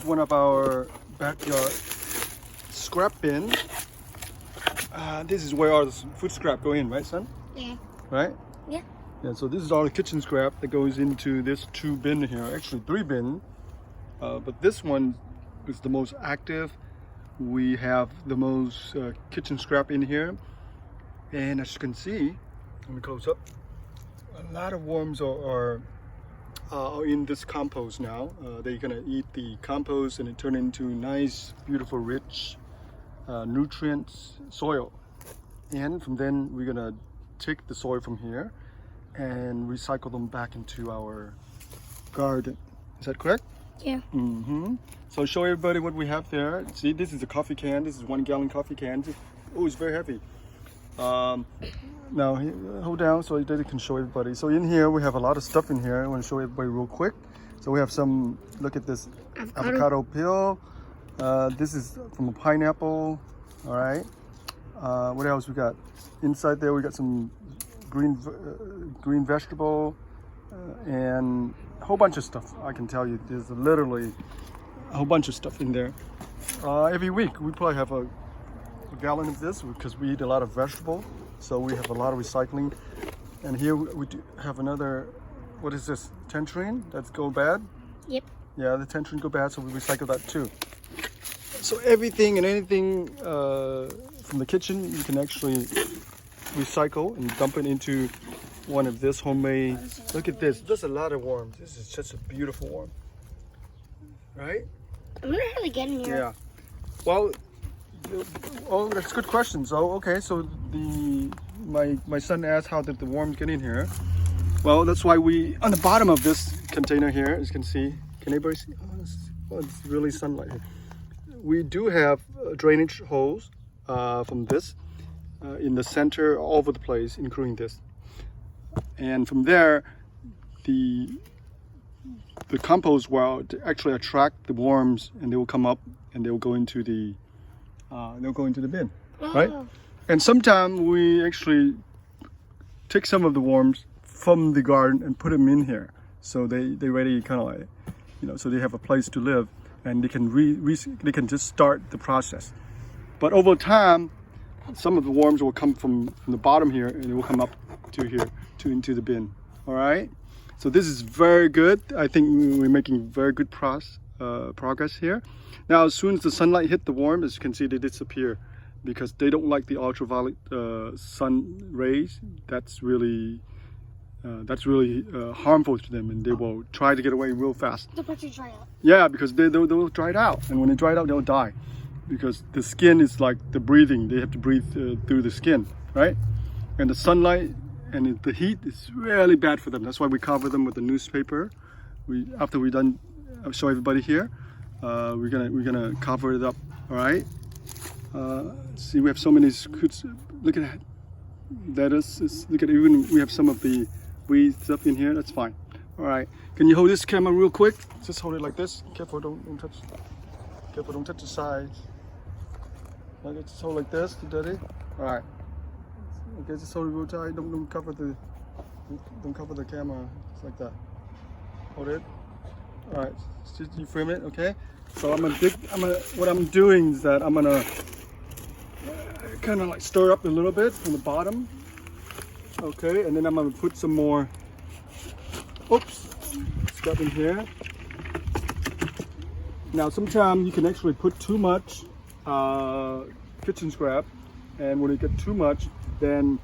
one of our backyard scrap bin. This is where all the food scrap go in, right, son? Yeah. Right? Yeah. Yeah, so this is all the kitchen scrap that goes into this 2 bin here, actually 3 bin. But this one is the most active. We have the most kitchen scrap in here. And as you can see, let me close up. A lot of worms are in this compost now. They're gonna eat the compost and it turn into nice, beautiful, rich nutrients soil. And from then we're gonna take the soil from here and recycle them back into our garden. Is that correct? Yeah. So show everybody what we have there. See, this is a coffee can. This is 1 gallon coffee can. Oh, it's very heavy. Now hold down so that it can show everybody. So in here we have a lot of stuff in here. I want to show everybody real quick. So we have some, look at this avocado peel. This is from a pineapple. All right. What else we got? Inside there we got some green vegetable and a whole bunch of stuff. I can tell you there's literally a whole bunch of stuff in there. Every week we probably have a gallon of this because we eat a lot of vegetable, so we have a lot of recycling. And here we do have another, what is this, tangerine that's go bad? Yep. Yeah, the tangerine go bad, so we recycle that too. So everything and anything from the kitchen you can actually recycle and dump it into one of this homemade. Look at this, there's a lot of worms. This is just a beautiful worm, right? I'm gonna really get in here. Yeah. Well, oh, that's a good question. So, okay, so my son asked how did the worms get in here. Well, that's why we, on the bottom of this container here, as you can see, can anybody see? Oh, it's really sunlight here. We do have drainage holes from this in the center, all over the place, including this. And from there, the compost will actually attract the worms, and they will come up and they will go into the bin, right? And sometimes we actually take some of the worms from the garden and put them in here, so they ready kind of like, so they have a place to live and they can they can just start the process. But over time, some of the worms will come from the bottom here and it will come up to here into the bin. All right. So this is very good. I think we're making very good progress here. Now, as soon as the sunlight hit the worm, as you can see, they disappear because they don't like the ultraviolet sun rays. That's really harmful to them, and they will try to get away real fast. They'll probably dry out. Yeah, because they'll dry it out, and when they dry it out, they'll die because the skin is like the breathing. They have to breathe through the skin, right? And the sunlight and the heat is really bad for them. That's why we cover them with the newspaper. After we're done, I'll show everybody here. We're gonna cover it up. All right. See, we have so many. Look at that. Lettuce. Look at it. Even we have some of the weed stuff in here. That's fine. All right. Can you hold this camera real quick? Just hold it like this. Careful, don't touch. Careful, don't touch the sides. Okay, just hold like this. Daddy. All right. Okay, just hold it real tight. Don't cover the camera. Just like that. Hold it. All right. Just you frame it. Okay. So what I'm doing is that I'm gonna kind of like stir up a little bit from the bottom. Okay, and then I'm gonna put some more stuff in here. Now sometimes you can actually put too much kitchen scrap, and when you get too much, then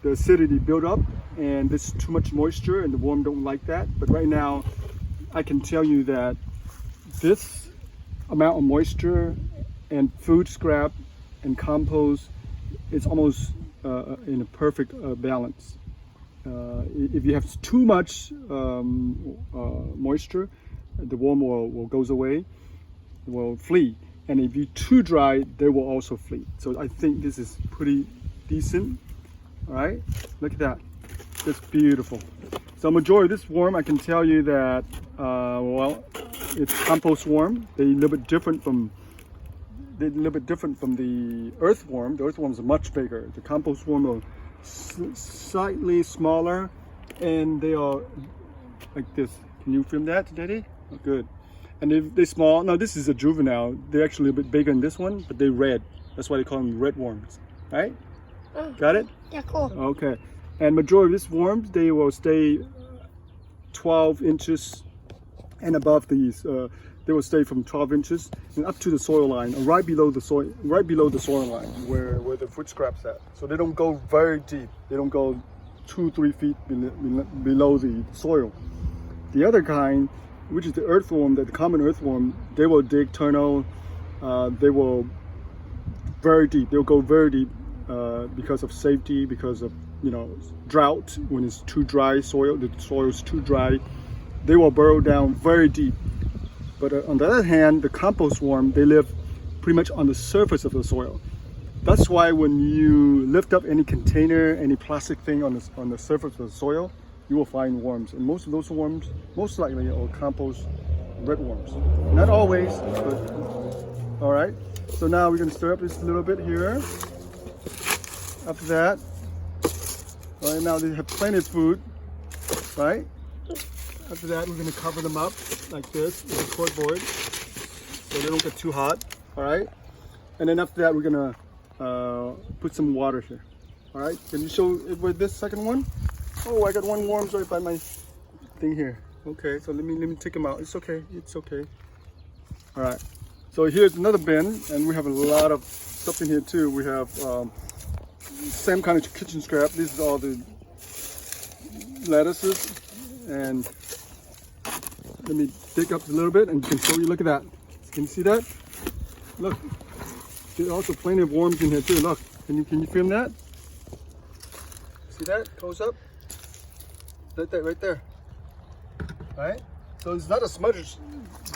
the acidity build up and there's too much moisture and the worm don't like that. But right now I can tell you that this amount of moisture and food scrap and compost is almost in a perfect balance. If you have too much moisture, the worm will goes away, will flee. And if you're too dry, they will also flee. So I think this is pretty decent. All right, look at that. It's beautiful. So majority of this worm, I can tell you that, well, it's compost worm. They're a little bit different from the earthworm. The earthworms are much bigger. The compost worm are slightly smaller, and they are like this. Can you film that, Daddy? Oh, good. And if they're small, now this is a juvenile. They're actually a bit bigger than this one, but they're red. That's why they call them red worms, right? Oh. Got it? Yeah, cool. Okay. And majority of these worms, they will stay 12 inches and above these. They will stay from 12 inches and up to the soil line, or right below the soil line, where the food scraps at. So they don't go very deep. They don't go 2-3 feet below the soil. The other kind, which is the earthworm, the common earthworm, they will dig tunnel. They will very deep. They'll go very deep because of safety, because of drought. When it's too dry soil, the soil is too dry, they will burrow down very deep. But on the other hand, the compost worm, they live pretty much on the surface of the soil. That's why when you lift up any container, any plastic thing on the surface of the soil, you will find worms. And most of those worms, most likely, are compost red worms. Not always, but all right. So now we're going to stir up this a little bit here. After that, right now they have plenty of food, right? After that, we're going to cover them up like this with a cardboard so they don't get too hot, all right? And then after that, we're going to put some water here, all right? Can you show it with this second one? Oh, I got one worm right by my thing here. Okay, so let me take them out. It's okay, it's okay. All right, so here's another bin, and we have a lot of stuff in here too. We have same kind of kitchen scrap. This is all the lettuces, and let me dig up a little bit and can show you. Look at that. Can you see that? Look, there's also plenty of worms in here too. Look, can you film that? See that? Close up. Right there. Right? So it's not as much.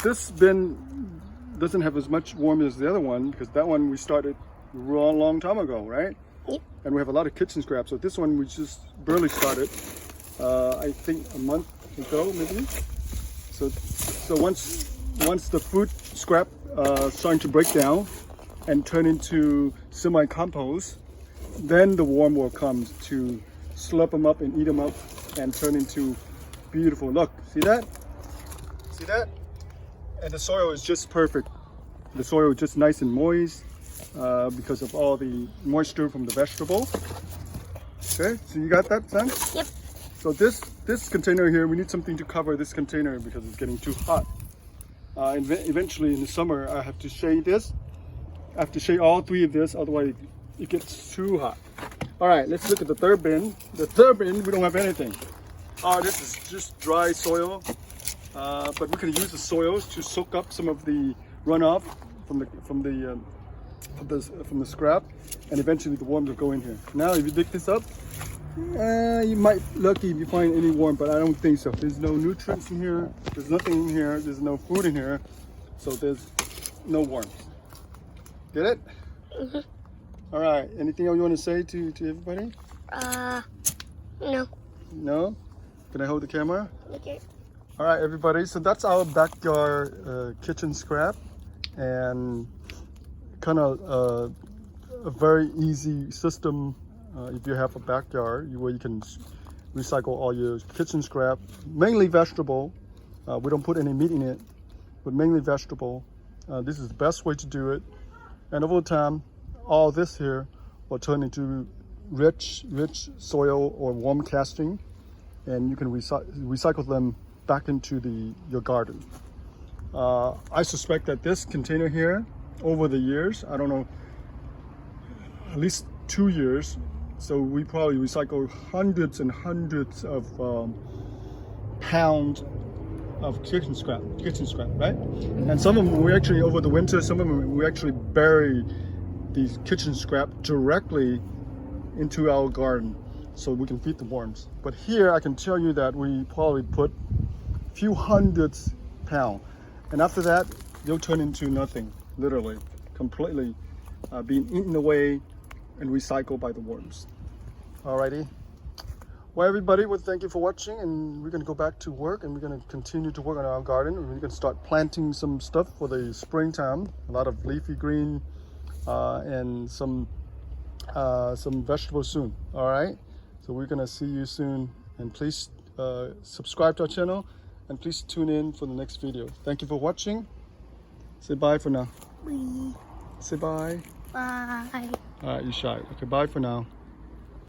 This bin doesn't have as much worm as the other one, because that one we started a long time ago, right? Yep. And we have a lot of kitchen scrap. So this one we just barely started. I think a month ago, maybe. So once the food scrap starting to break down and turn into semi-compost, then the worm will come to slurp them up and eat them up and turn into beautiful. Look, see that? See that? And the soil is just perfect. The soil is just nice and moist because of all the moisture from the vegetable. Okay, so you got that, son? Yep. So this container here, we need something to cover this container because it's getting too hot. Eventually in the summer, I have to shade this. I have to shade all three of this, otherwise it gets too hot. All right, let's look at the third bin. The third bin, we don't have anything. This is just dry soil, but we can use the soils to soak up some of the runoff from the scrap, and eventually the worms will go in here. Now, if you dig this up, you might be lucky if you find any worm, but I don't think so. There's no nutrients in here. There's nothing in here. There's no food in here, so there's no worms. Get it? Mm-hmm. All right. Anything else you want to say to everybody? No. No? Can I hold the camera? Okay. All right, everybody. So that's our backyard kitchen scrap, and kind of a very easy system if you have a backyard where you can recycle all your kitchen scrap, mainly vegetable. We don't put any meat in it, but mainly vegetable. This is the best way to do it. And over time, all this here will turn into rich soil or worm casting, and you can recycle them back into your garden. I suspect that this container here, over the years, I don't know, at least 2 years, so we probably recycle hundreds and hundreds of pounds of kitchen scrap, right? And some of them we actually, over the winter, some of them we actually bury these kitchen scrap directly into our garden so we can feed the worms. But here I can tell you that we probably put a few hundreds pounds, and after that they'll turn into nothing, literally, completely being eaten away and recycled by the worms. Alrighty. Well, everybody, well, thank you for watching, and we're going to go back to work, and we're going to continue to work on our garden, and we're going to start planting some stuff for the springtime. A lot of leafy green and some vegetables soon. All right, so we're going to see you soon, and please subscribe to our channel and please tune in for the next video. Thank you for watching. Say bye for now. Bye. Say bye. Bye. Alright, you shy. Okay, bye for now.